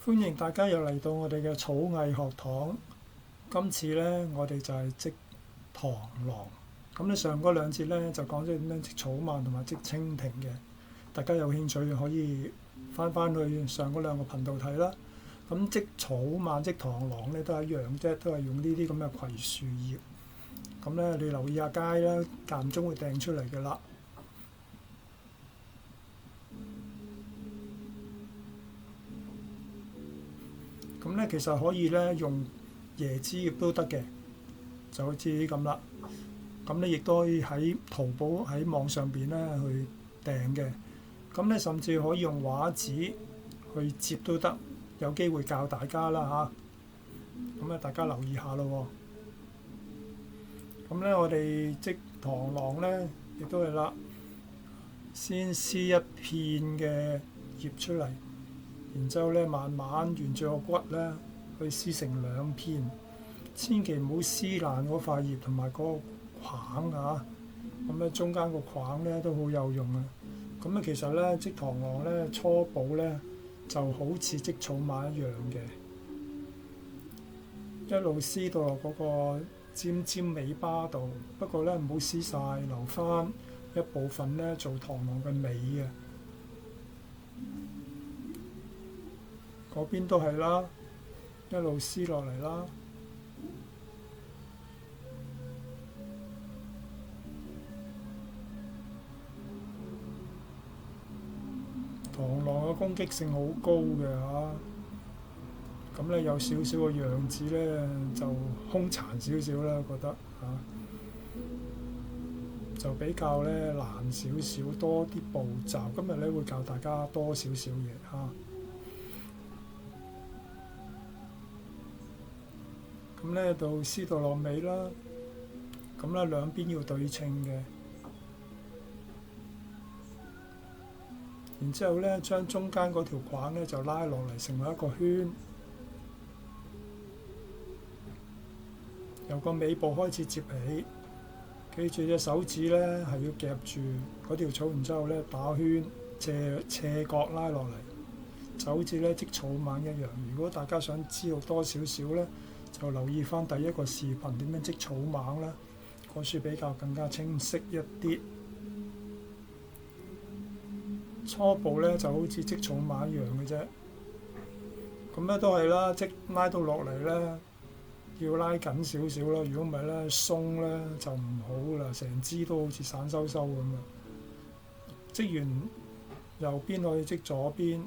歡迎大家又嚟到我哋嘅草藝學堂。今次呢，我哋就係織螳螂。咁你上嗰兩節呢，就講咗點樣織草蜢同埋織蜻蜓嘅。大家有興趣可以翻去上嗰兩個頻道睇啦。咁織草蜢、織螳螂呢都係一樣啫，都係用呢啲咁嘅葵樹葉。咁呢，你留意下街啦，間唔中會掟出嚟嘅啦。咁咧其實可以咧用椰子葉都得嘅，就好似咁啦。咁你亦都可以喺淘寶喺網上邊咧去訂嘅。咁咧甚至可以用畫紙去摺都得，有機會教大家啦嚇。咁咧大家留意下咯喎。咁咧我哋織螳螂咧亦都係啦，先撕一片嘅葉出嚟。然之後咧，慢慢沿住個骨咧去撕成兩片，千祈唔好撕爛嗰塊葉同埋嗰個框啊！咁咧中間個框咧都好有用啊！咁咧其實咧織螳螂咧初步咧就好似織草蜢一樣嘅，一路撕到落嗰個尖尖尾巴度。不過咧唔好撕晒，留翻一部分咧做螳螂嘅尾嘅。嗰邊都係啦，一路撕落嚟啦。螳螂嘅攻擊性好高嘅嚇，咁咧有少少個樣子咧就兇殘少少啦，覺得嚇，就比較咧難少少，多啲步驟。今日咧會教大家多少少嘢嚇。咁咧到撕到落尾啦，咁咧兩邊要對稱嘅，然之後咧將中間嗰條框咧就拉落嚟成為一個圈，由個尾部開始接起，記住隻手指咧係要夾住嗰條草，然之後咧打圈斜角拉落嚟，就好似咧織草蜢一樣。如果大家想知道多少少咧，就留意翻第一個視頻點樣織草蜢啦，個書比較更加清晰一啲。初步咧就好似織草蜢一樣嘅啫，咁咧都係啦，拉到落嚟咧要拉緊少少啦，如果唔係咧鬆咧就唔好啦，成支都好似散收收咁啊！織完右邊可以織左邊。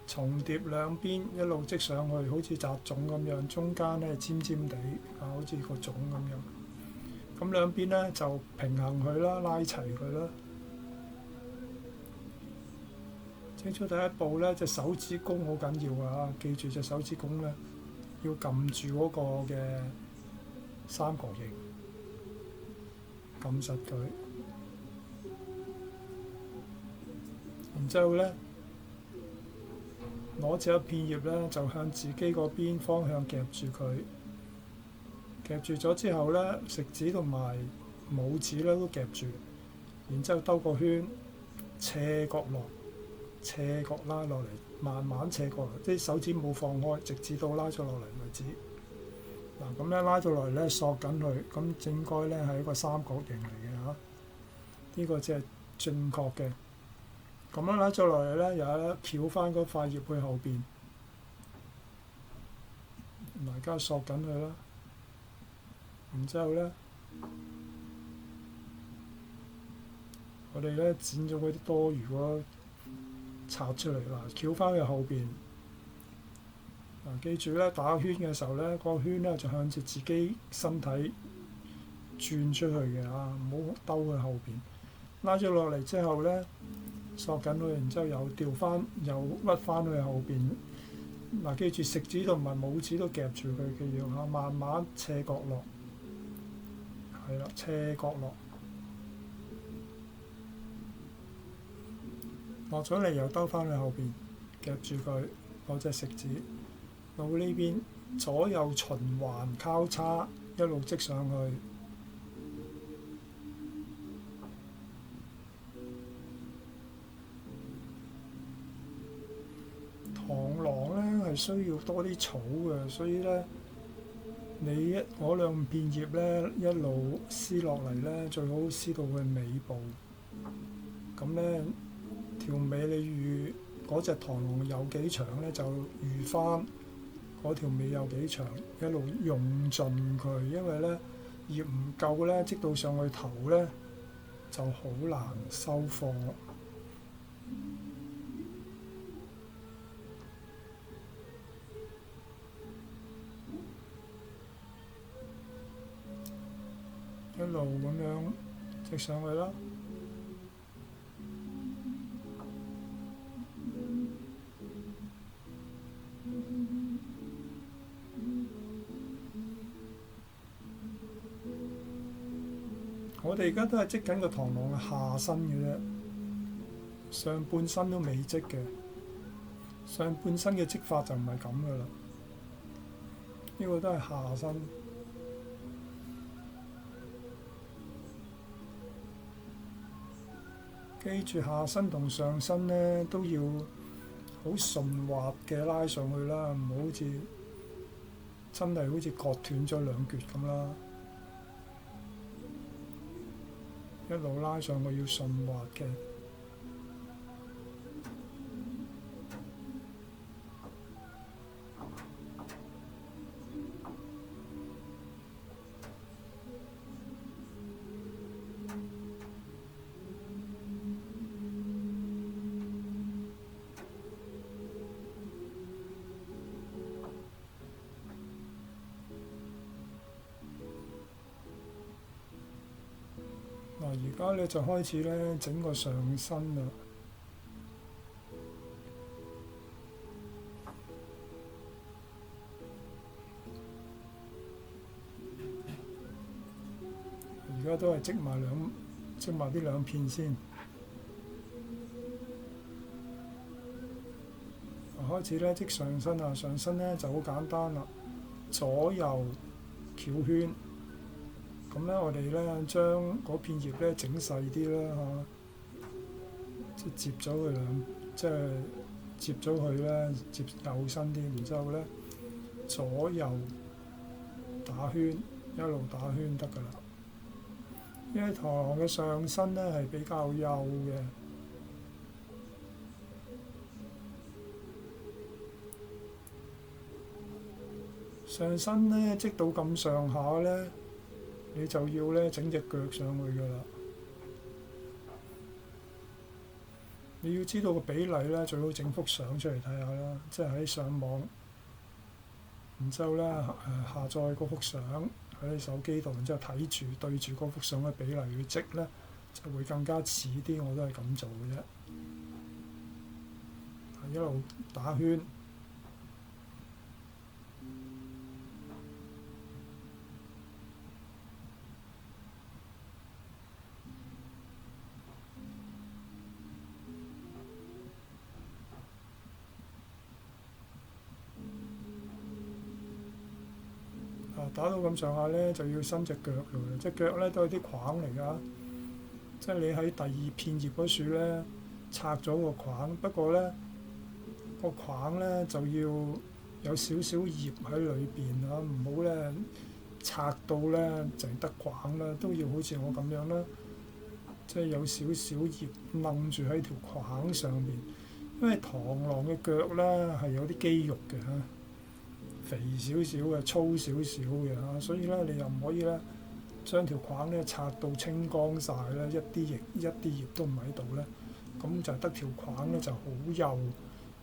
重疊兩邊一路織上去，好似紮種咁樣，中間咧尖尖地啊，好似個種咁樣。咁兩邊咧就平衡佢啦，拉齊佢啦。整出第一步咧，隻手指公好緊要啊！記住隻手指公咧要撳住嗰個嘅三角形，撳實佢。然之後咧，攞住一片葉咧，就向自己嗰邊方向夾住佢，夾住咗之後咧，食指同埋拇指咧都夾住，然之後兜個圈，斜角落，斜角拉落嚟，慢慢斜角落，啲手指冇放開，直至到拉咗落嚟為止。嗱咁咧拉咗落嚟咧，索緊佢，咁應該咧係一個三角形嚟嘅嚇，呢個即係正確嘅。咁樣拉咗落嚟咧，又咧翹翻嗰塊葉去後邊，大家索緊佢啦。然之後咧，我哋咧剪咗嗰啲多餘嗰拆出嚟啦，翹翻去後邊。嗱，記住咧，打圈嘅時候咧，個圈咧就向住自己身體轉出去嘅嚇，唔好兜去後邊。拉咗落嚟之後咧，索緊佢，然之後又掉翻，又屈翻去後邊。嗱，記住食指同埋拇指都夾住佢嘅樣嚇，慢慢斜角落，係啦，斜角落，落咗嚟又兜翻去後邊，夾住佢攞隻食指，到呢邊左右循環交叉，一路織上去。需要多啲草嘅，所以咧你嗰兩片葉咧一路撕落嚟咧，最好撕到佢尾部。咁咧條尾你預嗰隻螳螂有幾長咧，就預翻嗰條尾有幾長，一路用盡佢，因為咧葉唔夠咧，織到上去頭咧就好難收貨。一路咁樣織上去啦。我哋而家都係織緊個螳螂嘅下身嘅啫，上半身都未織嘅。上半身嘅織法就唔係咁噶啦，呢個都係下身。記住下身同上身咧都要好順滑嘅拉上去啦，唔好好似真係好似割斷咗兩橛咁啦。一路拉上去要順滑嘅。而家咧就開始咧整個上身啦。而家都係織埋呢兩片先。開始咧織上身啊，上身咧就好簡單啦，左右翹圈。咁咧，我哋咧將嗰片葉咧整細啲啦嚇，即係摺咗佢即係摺咗佢咧，摺幼身啲，然之後咧左右打圈，一路打圈得㗎啦。因為螳螂嘅上身咧係比較幼嘅，上身咧織到咁上下咧。你就要咧整隻腳上去㗎啦。你要知道個比例咧，最好整幅相出嚟睇下啦，即係喺上網，然之後咧下載嗰幅相喺你手機度，然之後睇住對住嗰幅相嘅比例去織咧，就會更加似啲。我都係咁做嘅啫，一路打圈。打到咁上下咧，就要伸隻腳落嚟。隻腳咧都係啲框嚟㗎，即係你喺第二片葉嗰處咧拆咗個框，不過咧個框咧就要有少少葉喺裏邊啊，唔好咧拆到咧淨得框啦，都要好似我咁樣啦，即係有少少葉擸住喺條框上邊，因為螳螂嘅腳咧係有啲肌肉嘅嚇。肥少少嘅，粗少少嘅嚇，所以咧你又唔可以咧將條框咧拆到清光晒咧，一啲葉都唔喺度咧，咁就得條框咧就好幼，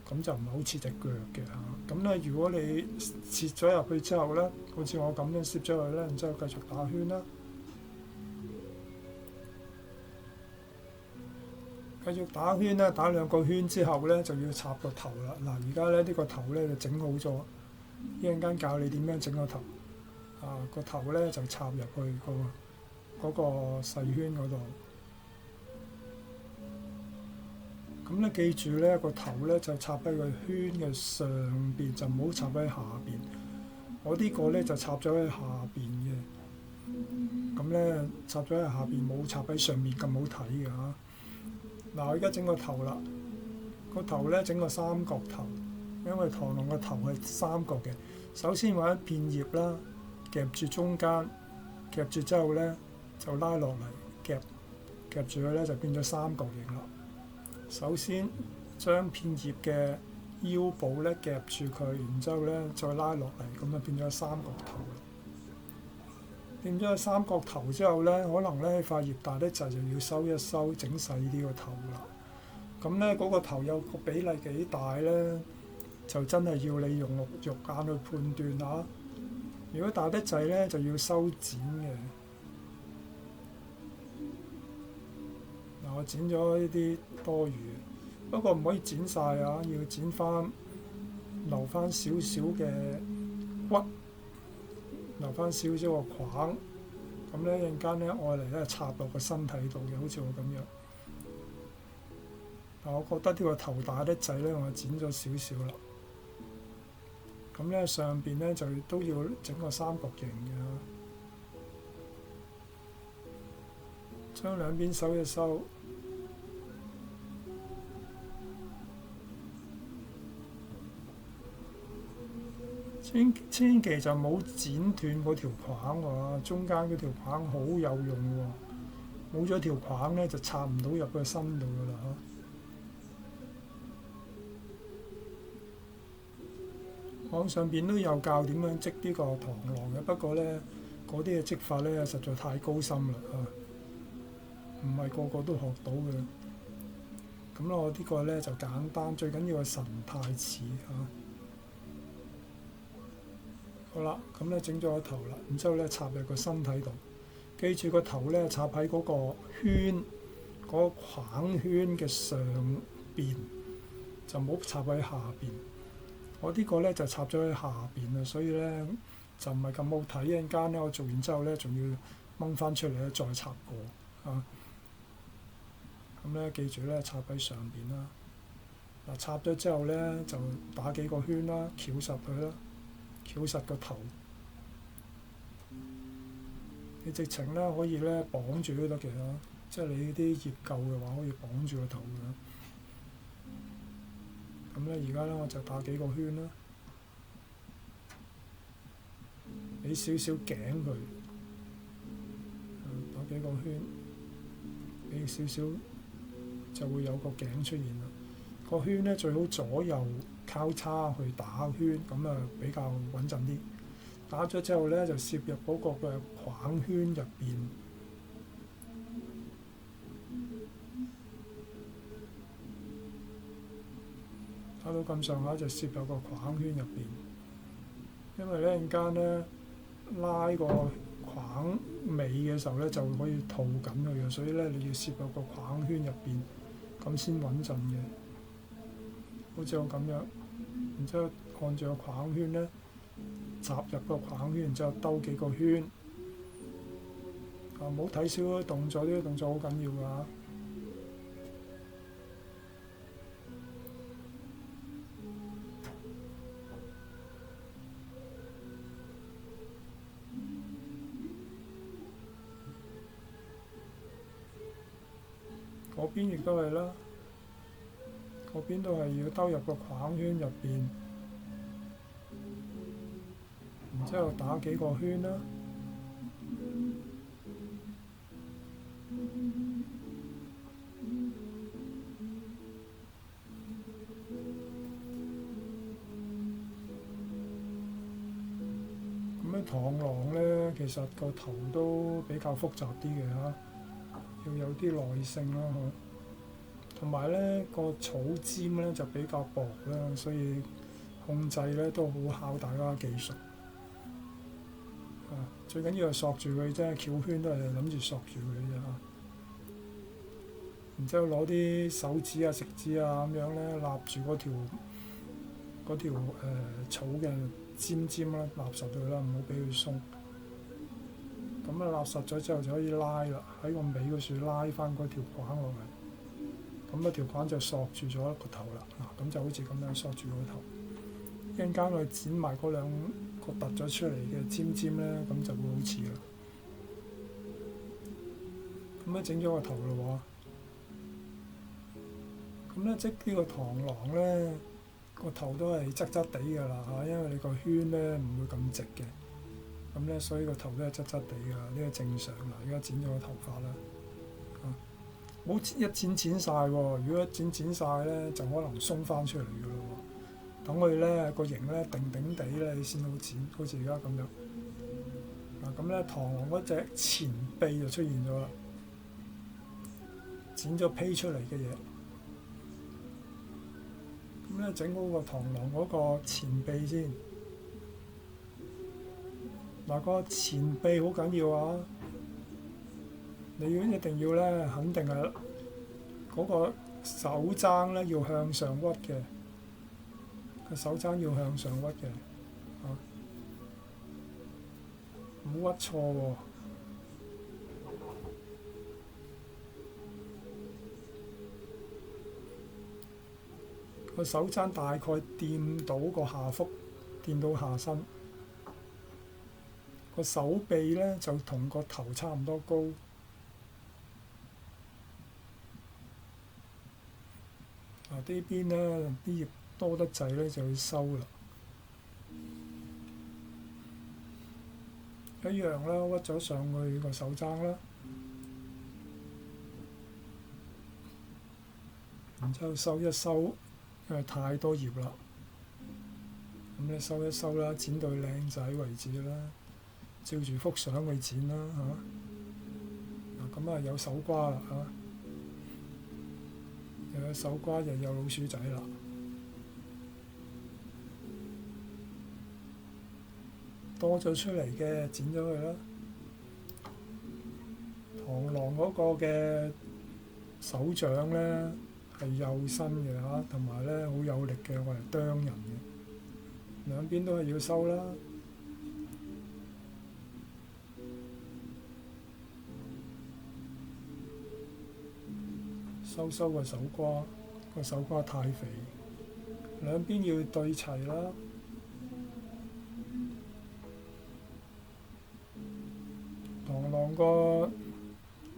咁就唔係好似隻腳嘅嚇。咁咧如果你切咗入去之後咧，好似我咁樣攝咗入去咧，然之後繼續打圈啦，繼續打圈啦，打兩個圈之後咧就要插個頭啦。嗱，而家咧呢個頭咧就整好咗。一陣間教你點樣整個頭，個頭咧就插入去嗰個細圈嗰度。咁咧記住咧個頭咧就插喺個圈嘅上邊，就唔好插喺下邊。我呢個咧就插咗喺下邊嘅，咁咧插咗喺下邊，冇插喺上面咁好睇嘅嚇。嗱，我而家整個頭啦，個頭咧整個三角頭。因為螳螂個頭係三角嘅。首先揾一片葉啦，夾住中間，夾住之後咧就拉落嚟，夾住佢咧就變咗三角形啦。首先將片葉嘅腰部咧夾住佢，然之後咧再拉落嚟，咁就變咗三角頭啦。變咗三角頭之後咧，可能咧塊葉大得滯，就要收一收，整細啲個頭啦。咁咧嗰個頭有個比例幾大咧，就真係要你用肉眼去判斷下。如果大得滯咧，就要修剪嘅。嗱，我剪咗呢啲多餘，不過唔可以剪晒啊，要剪翻留翻少少嘅骨，留翻少少個框。咁咧一陣間咧，愛嚟咧插落個身體度嘅，好似我咁樣。但我覺得呢個頭大得滯咧，我剪咗少少啦。咁咧上邊咧就都要整個三角形嘅，將兩邊收一收。千祈就冇剪斷嗰條框喎，中間嗰條框好有用喎，冇咗條框咧就插唔到入個身度噶啦嚇。網上邊都有教點樣織呢個螳螂嘅，不過咧嗰啲嘅織法咧實在太高深啦嚇，唔係個個都學到嘅。咁我呢個咧就簡單，最緊要係神態似嚇。好啦，咁咧整咗個頭啦，然之後咧插入個身體度，記住個頭咧插喺嗰個圈，嗰個框圈嘅上邊，就唔好插喺下邊。我呢個咧就插咗喺下邊啊，所以咧就唔係咁好睇。一陣間咧我做完之後咧，仲要掹翻出嚟咧再插過啊。咁咧記住咧插喺上邊啦。嗱，插咗之後咧就打幾個圈啦，翹實佢啦。翹實個頭，你直情咧可以咧綁住都得嘅，即係你啲葉舊嘅話可以綁住個頭嘅。咁咧而家咧我就打幾個圈啦，俾少少頸佢，打幾個圈，俾少少就會有個頸出現啦。個圈咧最好左右交叉去打圈，咁啊比較穩陣啲。打咗之後咧，就攝入嗰個嘅框圈入邊。打到咁上下就攝入個框圈入邊。因為咧陣間咧拉個框尾嘅時候咧，就可以套緊佢嘅，所以咧你要攝入個框圈入邊，咁先穩陣嘅。好似我咁樣，然之後按住個框圈咧，插入個框圈，然之後兜幾個圈。唔好睇少啲動作，呢啲動作好緊要㗎。嗰邊亦都係啦。嗰邊都係要兜入個框圈入邊，然之後打幾個圈啦。咁樣螳螂咧，其實個頭都比較複雜啲嘅嚇，要有啲耐性啦嚇。同埋咧個草尖咧就比較薄啦，所以控制咧都好考大家技術。最緊要係索住佢啫，翹圈都係諗住索住佢啫嚇。然之後攞啲手指啊、食指啊咁樣咧，立住嗰條草嘅尖尖啦，立實佢啦，唔好俾佢鬆。咁啊，立實咗之後就可以拉啦，喺個尾嗰處拉翻嗰條框落嚟。咁條框就索住咗個頭啦，嗱咁就好似咁樣索住個頭。一陣間我剪埋嗰兩個突咗出嚟嘅尖尖咧，咁就會好似啦。咁咧整咗個頭咯喎。咁咧織呢個螳螂咧，個頭都係側側地㗎啦嚇，因為你個圈咧唔會咁直嘅，咁咧所以個頭都係側側地㗎，呢個正常啦。而家剪咗個頭髮啦，冇一剪晒喎，如果一剪晒咧，就可能鬆翻出嚟㗎咯喎。等佢咧個型咧定定地咧，你先好剪，好似而家咁樣。咁咧螳螂嗰隻前臂就出現咗啦，剪咗披出嚟嘅嘢。咁咧整好個螳螂嗰個前臂先。個前臂好緊要啊！你一定要咧，肯定係嗰個手踭咧要向上屈嘅，個手踭要向上屈嘅，唔好屈錯喎。個手踭大概掂到個下腹，掂到下身。個手臂咧就同個頭差唔多高。呢邊咧啲葉多得滯咧，就要收啦。一樣啦，屈咗上去個手踭啦，然之後收一收，因為太多葉啦。咁你收一收啦，剪到靚仔為止啦，照住幅相去剪啦嚇。咁有手瓜啦嚇。又有手瓜，又有老鼠仔啦。多咗出嚟嘅剪咗佢啦。螳螂嗰個嘅手掌咧係幼身嘅嚇，同埋咧好有力嘅，我嚟啄人嘅。兩邊都係要收啦。收個手瓜，個手瓜太肥，兩邊要對齊啦。螳螂個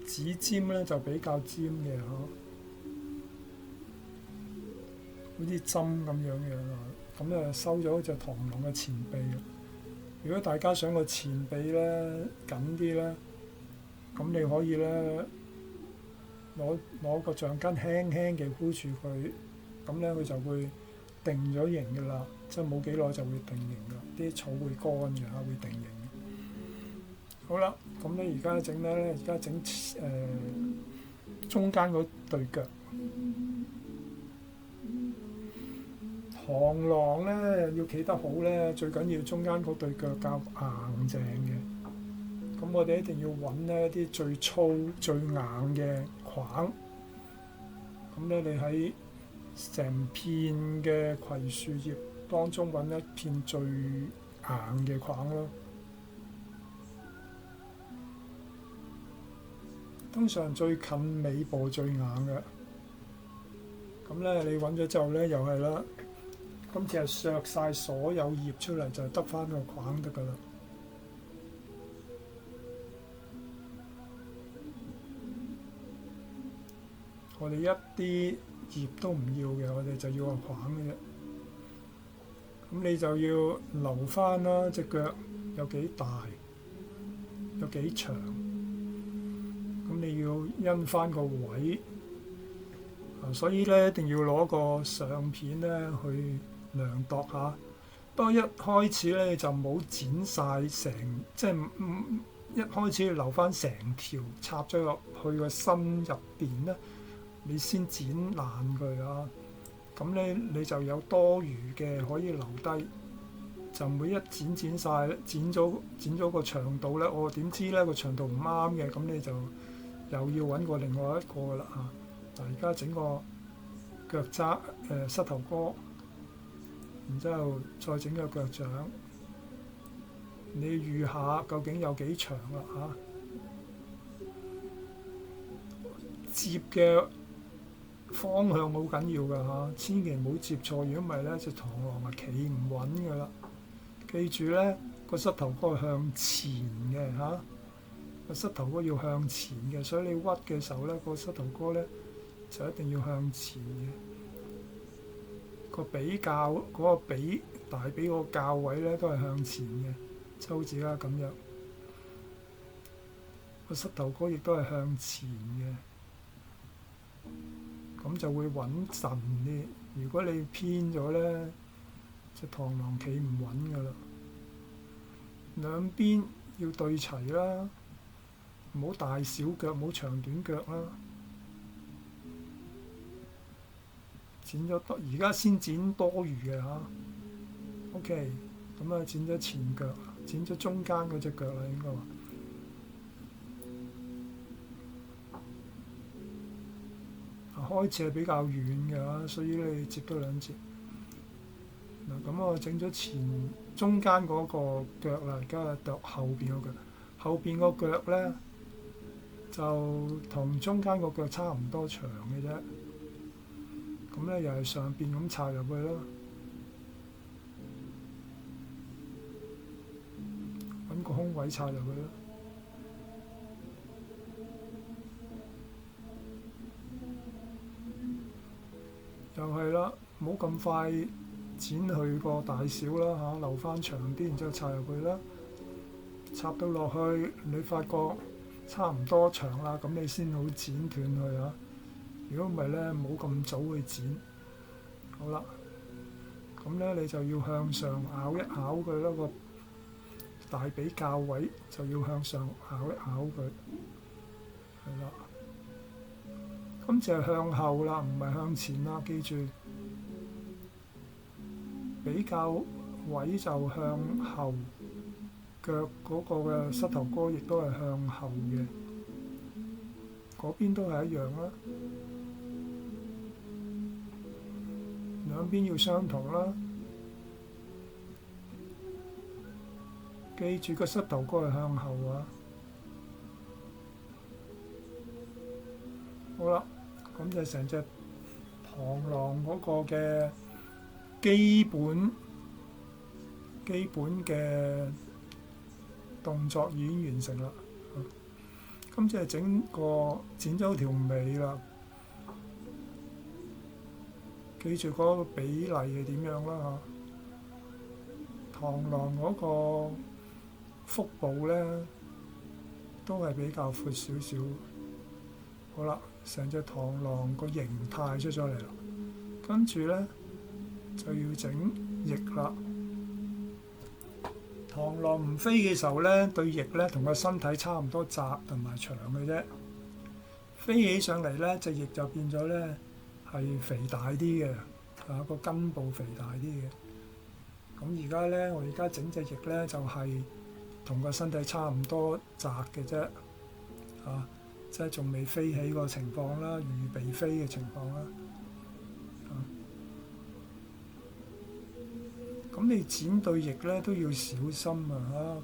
指尖咧就比較尖嘅嚇，好似針咁樣嘅啊。咁就收咗隻螳螂嘅前臂。如果大家想個前臂咧緊啲咧，咁你可以咧攞個橡筋輕輕嘅箍住佢，咁咧佢就會定咗型嘅啦，即係冇幾耐就會定型啦。啲草會乾嘅嚇，會定型。好啦，咁咧而家整咩咧？而家整中間嗰對腳。螳螂咧要企得好咧，最緊要中間嗰對腳較硬淨嘅。咁我哋一定要揾咧啲最粗最硬嘅框。咁咧你喺成片嘅葵樹葉當中揾一片最硬嘅框咯。通常最近尾部最硬嘅。咁咧你揾咗之後咧又係啦。今次係削晒所有葉出嚟，就得返個框得㗎啦。我哋一啲葉都唔要嘅，我哋就要個框嘅啫。咁你就要留返啦，隻腳有幾大，有幾長。咁你要因返個位，所以咧一定要攞個相片咧去量度下。不過一開始咧就唔好剪晒成，即係一開始要留返成條插咗入去個心入邊咧，你先剪爛佢啊。咁咧你就有多餘嘅可以留低，就唔會一剪晒，剪咗個長度咧。我點知咧個長度唔啱嘅，咁你就又要揾過另外一個啦嚇。嗱，而家整個腳踭膝頭哥。然之後再整個腳掌，你預下究竟有幾長啦嚇？接嘅方向好緊要㗎嚇，千祈唔好接錯，如果唔係咧隻螳螂係企唔穩㗎啦。記住咧，個膝頭哥係向前嘅嚇，個膝頭哥要向前嘅，所以你屈嘅時候咧，個膝頭哥咧就一定要向前嘅。個髀較嗰個髀大髀個較位咧都係向前嘅，即係好似而家咁樣。個膝頭哥亦都係向前嘅，咁就會穩陣啲。如果你偏咗咧，隻螳螂企唔穩噶啦。兩邊要對齊啦，唔好大小腳，唔好長短腳啦。剪咗多，而家先剪多餘嘅嚇。OK，咁啊剪咗前腳，剪咗中間嗰隻腳啦，應該話。開始係比較遠嘅，所以你接多兩節。嗱，咁我整咗中間嗰個腳啦，而家係度後邊個腳。後邊個腳咧就同中間個腳差唔多長嘅啫。咁咧又係上邊咁插入去咯，揾個空位插入去咯。又係啦，唔好咁快剪去個大小啦嚇，留翻長啲，然之後插入去啦。插到落去，你發覺差唔多長啦，咁你先好剪斷佢嚇。如果唔係咧，唔好咁早去剪。好啦，咁咧你就要向上咬一咬佢啦，個大髀較位就要向上咬一咬佢，係啦。咁就係向後啦，唔係向前啦，記住。比較位就向後，腳嗰個嘅膝頭哥亦都係向後嘅，嗰邊都係一樣啦。兩邊要相同啦。記住個膝頭哥係向後啊。好啦。咁就成隻螳螂嗰個嘅基本嘅動作已經完成啦。咁就係剪咗條尾啦。記住嗰個比例係點樣啦嚇。螳螂嗰個腹部咧都係比較闊少少。好啦。成隻螳螂個形態出咗嚟啦，跟住咧就要整翼啦。螳螂唔飛嘅時候咧，對翼咧同個身體差唔多窄同埋長嘅啫。飛起上嚟咧，隻翼就變咗咧係肥大啲嘅，個根部肥大啲嘅。咁而家咧，我而家整隻翼咧就係同個身體差唔多窄嘅啫，即係仲未飛起個情況啦，預備飛嘅情況啦。咁你剪對翼咧都要小心啊！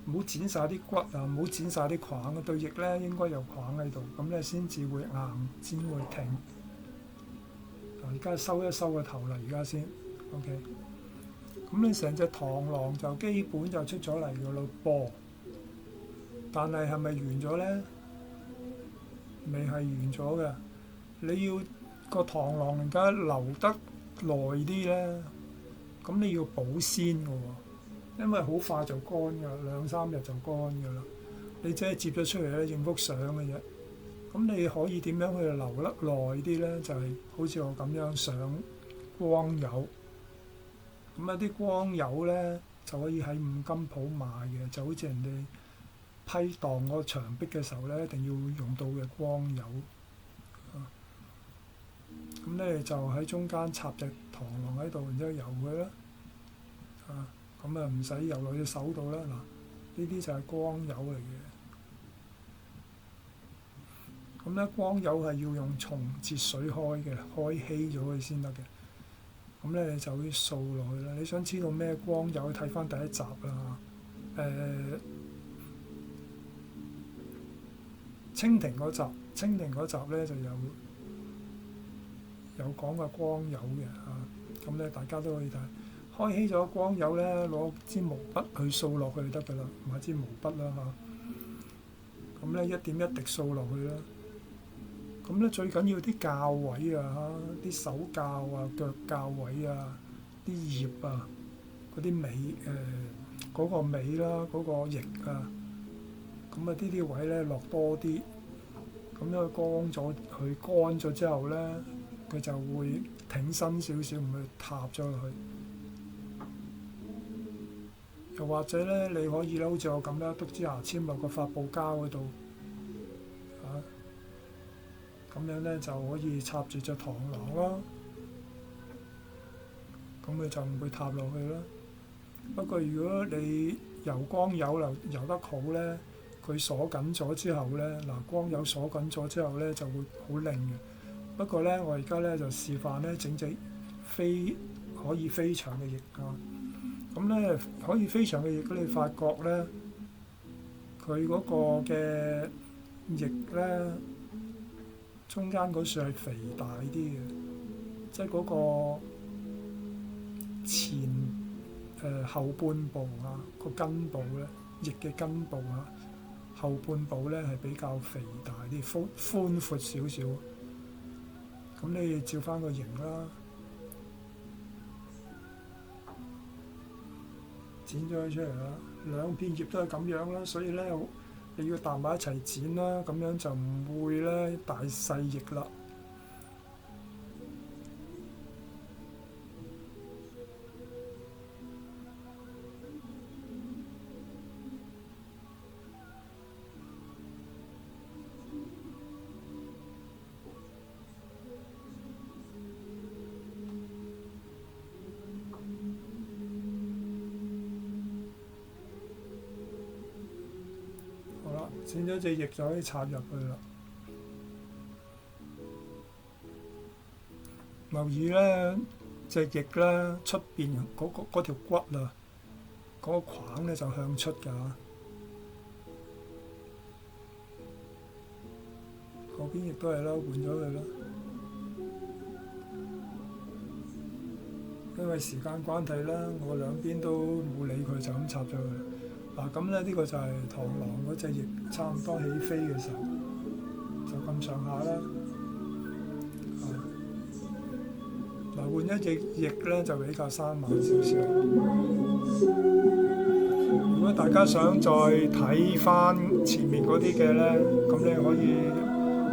唔好剪晒啲骨啊，唔好剪晒啲框啊。對翼咧應該有框喺度，咁咧先至會硬，先會挺。而家收一收個頭啦，而家先 OK。咁你成隻螳螂就基本就出咗嚟㗎咯噃，但係係咪完咗咧？未係完咗嘅，你要個螳螂而家留得耐啲咧，咁你要保鮮嘅喎，因為好快就乾㗎啦，2-3日就乾㗎啦。你即係接咗出嚟咧，影幅相嘅啫。咁你可以點樣去留得耐啲咧？就係好似我咁樣上光油。咁啲光油咧就可以喺五金鋪買嘅，就好似人哋批盪嗰個牆壁嘅時候咧，一定要用到嘅光油。咁咧就喺中間插隻螳螂喺度，然之後油佢啦。咁唔使油落隻手度啦。嗱，呢啲就係光油嚟嘅。咁咧光油係要用松節水開嘅，開稀咗佢先得嘅。咁咧你就會掃落去啦。你想知道咩光油，睇翻第一集啦。蜻蜓嗰集咧就有講過光油嘅嚇。咁咧大家都可以睇。開稀咗光油咧，攞支毛筆去掃落去就得㗎啦，買支毛筆啦嚇。咁咧一點一滴掃落去啦。咁咧最緊要啲鉸位啊，啲手鉸啊、腳鉸位啊、啲葉啊、嗰啲尾嗰個尾啦、嗰個翼啊，咁啊呢啲位咧落多啲，咁因為佢乾咗之後咧，佢就會挺身少少，唔會塌咗落去。又或者咧，你可以咧，好似我咁啦，篤支牙籤落個發泡膠嗰度，咁樣咧就可以插住隻螳螂咯。咁佢就唔會塌落去啦。不過如果你油光油得好咧，佢鎖緊咗之後咧，光油鎖緊咗之後咧就會好靚嘅。不過咧，我而家咧就示範咧整隻可以飛翔嘅翼啊。咁咧可以飛翔嘅翼，你發覺咧，佢嗰個嘅翼咧，中間嗰處係肥大啲嘅，即係嗰個前後半部啊，個根部咧，翼嘅根部啊，後半部咧係比較肥大啲，寬闊少少。咁你照翻個形啦。剪咗佢出嚟啦，兩片葉都係咁樣啦，所以咧你要搭埋一齊剪啦，咁樣就唔會咧大細翼啦。剪咗隻翼就可以插入去啦。留意咧隻翼咧出邊嗰條骨啊，嗰個框咧就向出㗎。嗰邊亦都係啦，換咗佢啦。因為時間關係啦，我兩邊都冇理佢，就咁插咗佢。咁咧呢個就係螳螂嗰隻翼，差唔多起飛嘅時候，就咁上下啦。換一隻翼咧就比較生猛少少。如果大家想再睇翻前面嗰啲嘅咧，咁你可以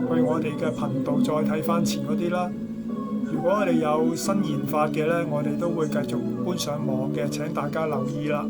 去我哋嘅頻道再睇翻前嗰啲啦。如果我哋有新研發嘅咧，我哋都會繼續搬上網嘅，請大家留意啦。